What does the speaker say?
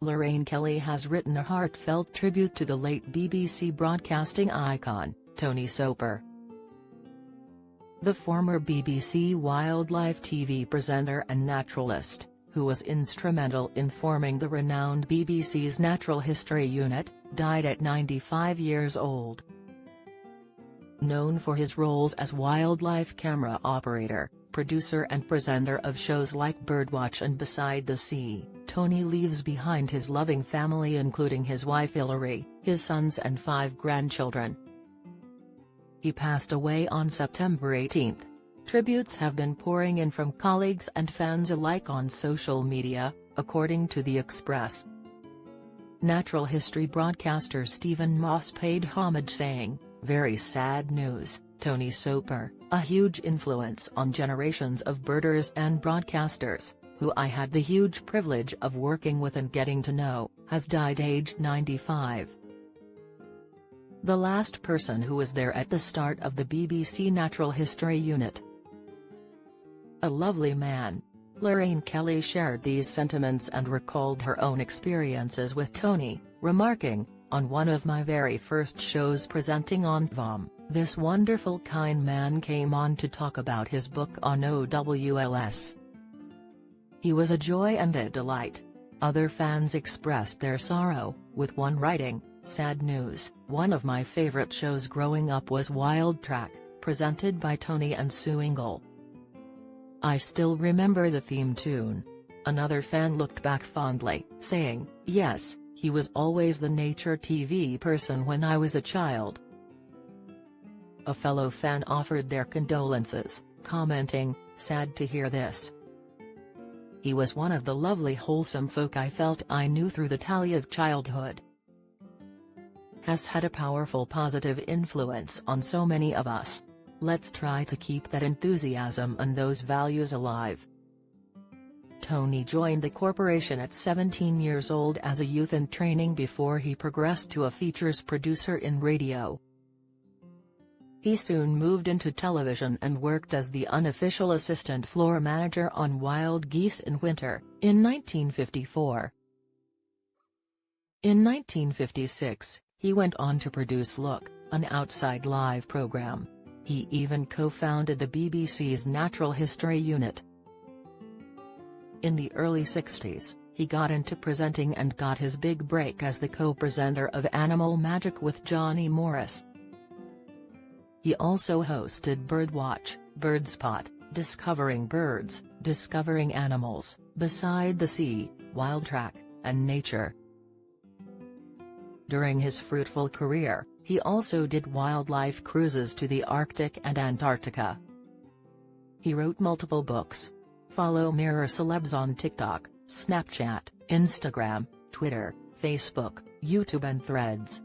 Lorraine Kelly has written a heartfelt tribute to the late BBC broadcasting icon, Tony Soper. The former BBC wildlife TV presenter and naturalist, who was instrumental in forming the renowned BBC's Natural History Unit, died at 95 years old. Known for his roles as wildlife camera operator, producer and presenter of shows like Birdwatch and Beside the Sea, Tony leaves behind his loving family including his wife Hilary, his sons and 5 grandchildren. He passed away on September 18. Tributes have been pouring in from colleagues and fans alike on social media, according to The Express. Natural history broadcaster Stephen Moss paid homage saying, "Very sad news, Tony Soper, a huge influence on generations of birders and broadcasters, who I had the huge privilege of working with and getting to know, has died aged 95. The last person who was there at the start of the BBC Natural History Unit. A lovely man." Lorraine Kelly shared these sentiments and recalled her own experiences with Tony, remarking, "On one of my very first shows presenting on VOM, this wonderful kind man came on to talk about his book on OWLS. He was a joy and a delight." Other fans expressed their sorrow, with one writing, "Sad news, one of my favorite shows growing up was Wild Track, presented by Tony and Sue Ingle. I still remember the theme tune." Another fan looked back fondly, saying, "Yes, he was always the nature TV person when I was a child." A fellow fan offered their condolences, commenting, "Sad to hear this. He was one of the lovely wholesome folk I felt I knew through the tally of childhood. Has had a powerful positive influence on so many of us. Let's try to keep that enthusiasm and those values alive." Tony joined the corporation at 17 years old as a youth in training before he progressed to a features producer in radio. He soon moved into television and worked as the unofficial assistant floor manager on Wild Geese in Winter, in 1954. In 1956, he went on to produce Look, an outside live program. He even co-founded the BBC's Natural History Unit. In the early 60s, he got into presenting and got his big break as the co-presenter of Animal Magic with Johnny Morris. He also hosted Birdwatch, Birdspot, Discovering Birds, Discovering Animals, Beside the Sea, Wild Track, and Nature. During his fruitful career, he also did wildlife cruises to the Arctic and Antarctica. He wrote multiple books. Follow Mirror Celebs on TikTok, Snapchat, Instagram, Twitter, Facebook, YouTube and Threads.